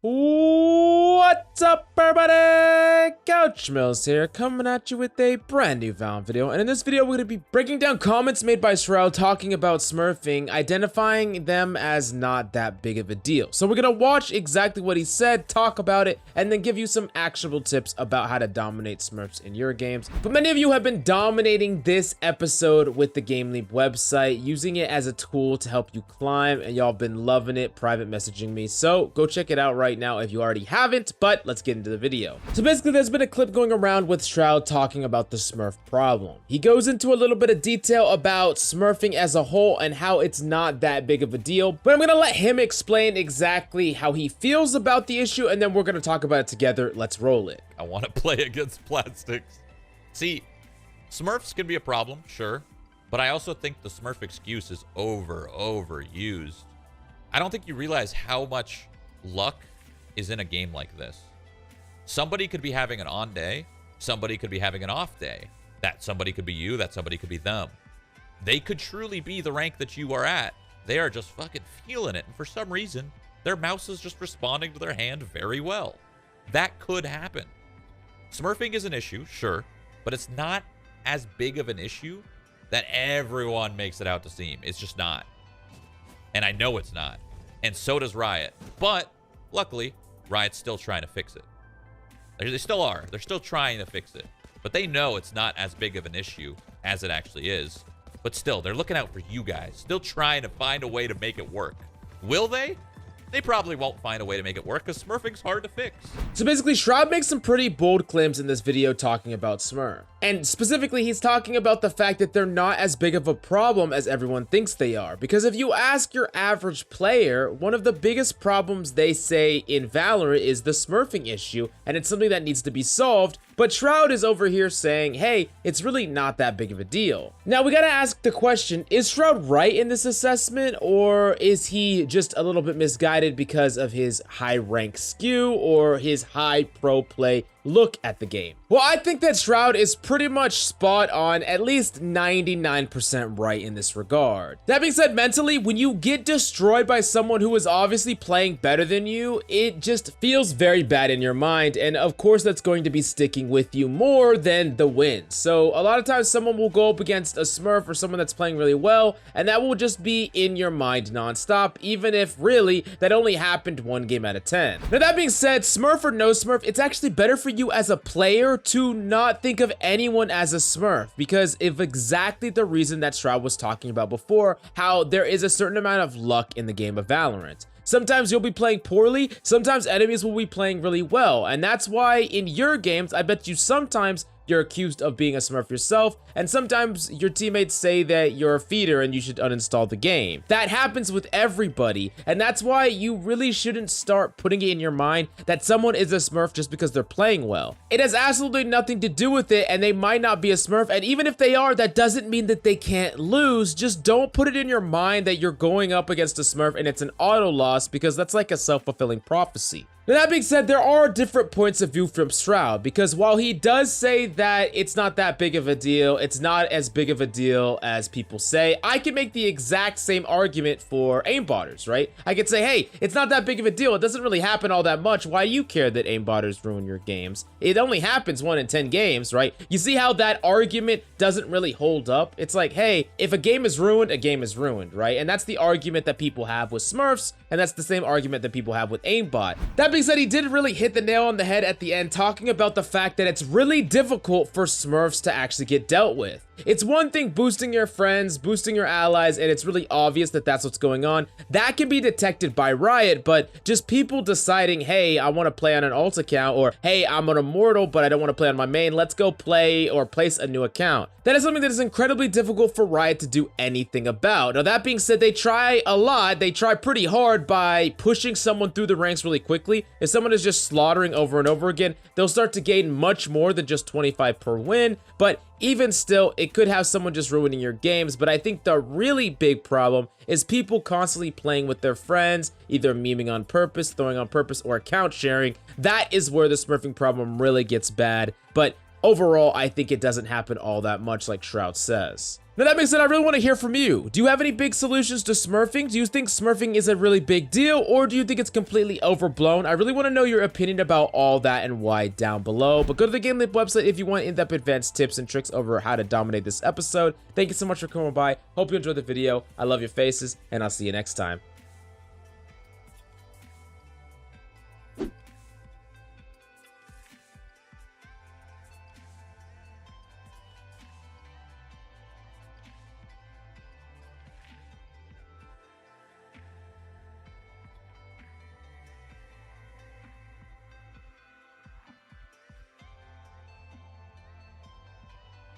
What's up, everybody? Couch Mills here, coming at you with a brand new Valorant video. And in this video, we're going to be breaking down comments made by Shroud talking about smurfing, identifying them as not that big of a deal. So we're going to watch exactly what he said, talk about it, and then give you some actionable tips about how to dominate smurfs in your games. But many of you have been dominating this episode with the GameLeap website, using it as a tool to help you climb, and y'all been loving it, private messaging me. So go check it out right now if you already haven't, but let's get into the video. So basically, there's been a clip going around with Shroud talking about the smurf problem. He goes into a little bit of detail about smurfing as a whole and how it's not that big of a deal, but I'm gonna let him explain exactly how he feels about the issue, and then we're gonna talk about it together. Let's roll it. I want to play against plastics. See, smurfs can be a problem, sure, but I also think the smurf excuse is overused. I don't think you realize how much luck is in a game like this. Somebody could be having an on day, somebody could be having an off day. That somebody could be you, that somebody could be them. They could truly be the rank that you are at. They are just fucking feeling it, and for some reason, their mouse is just responding to their hand very well. That could happen. Smurfing is an issue, sure, but it's not as big of an issue that everyone makes it out to seem. It's just not. And I know it's not. And so does Riot. But luckily, Riot's still trying to fix it. They still are. They're still trying to fix it. But they know it's not as big of an issue as it actually is. But still, they're looking out for you guys. Still trying to find a way to make it work. Will they? They probably won't find a way to make it work because smurfing's hard to fix. So basically, Shroud makes some pretty bold claims in this video talking about smurf. And specifically, he's talking about the fact that they're not as big of a problem as everyone thinks they are. Because if you ask your average player, one of the biggest problems they say in Valorant is the smurfing issue, and it's something that needs to be solved. But Shroud is over here saying, hey, it's really not that big of a deal. Now, we gotta ask the question, is Shroud right in this assessment, or is he just a little bit misguided because of his high rank skew or his high pro play look at the game? Well, I think that Shroud is pretty much spot on, at least 99% right in this regard. That being said, mentally, when you get destroyed by someone who is obviously playing better than you, it just feels very bad in your mind, and of course that's going to be sticking with you more than the win. So a lot of times someone will go up against a smurf or someone that's playing really well, and that will just be in your mind non-stop, even if really that only happened 1 game out of 10. Now that being said, smurf or no smurf, it's actually better for you as a player to not think of anyone as a smurf, because of exactly the reason that Shroud was talking about before, how there is a certain amount of luck in the game of Valorant. Sometimes you'll be playing poorly, sometimes enemies will be playing really well, and that's why in your games, I bet you sometimes you're accused of being a smurf yourself, and sometimes your teammates say that you're a feeder and you should uninstall the game. That happens with everybody, and that's why you really shouldn't start putting it in your mind that someone is a smurf just because they're playing well. It has absolutely nothing to do with it, and they might not be a smurf, and even if they are, that doesn't mean that they can't lose. Just don't put it in your mind that you're going up against a smurf and it's an auto loss, because that's like a self-fulfilling prophecy. Now, that being said, there are different points of view from Shroud, because while he does say that it's not that big of a deal, it's not as big of a deal as people say, I can make the exact same argument for aimbotters, right? I could say, hey, it's not that big of a deal. It doesn't really happen all that much. Why do you care that aimbotters ruin your games? It only happens 1 in 10 games, right? You see how that argument doesn't really hold up? It's like, hey, if a game is ruined, a game is ruined, right? And that's the argument that people have with smurfs, and that's the same argument that people have with aimbot. That being said, he did really hit the nail on the head at the end, talking about the fact that it's really difficult for smurfs to actually get dealt with. It's one thing boosting your friends, boosting your allies, and it's really obvious that that's what's going on. That can be detected by Riot, but just people deciding, hey, I want to play on an alt account, or hey, I'm an immortal, but I don't want to play on my main. Let's go play or place a new account. That is something that is incredibly difficult for Riot to do anything about. Now, that being said, they try a lot. They try pretty hard by pushing someone through the ranks really quickly. If someone is just slaughtering over and over again, they'll start to gain much more than just 25 per win, but even still, it could have someone just ruining your games. But I think the really big problem is people constantly playing with their friends, either memeing on purpose, throwing on purpose, or account sharing. That is where the smurfing problem really gets bad. But overall, I think it doesn't happen all that much like Shroud says. Now that being said, I really want to hear from you. Do you have any big solutions to smurfing? Do you think smurfing is a really big deal, or do you think it's completely overblown? I really want to know your opinion about all that and why down below. But go to the GameLeap website if you want in-depth advanced tips and tricks over how to dominate this episode. Thank you so much for coming by. Hope you enjoyed the video. I love your faces, and I'll see you next time.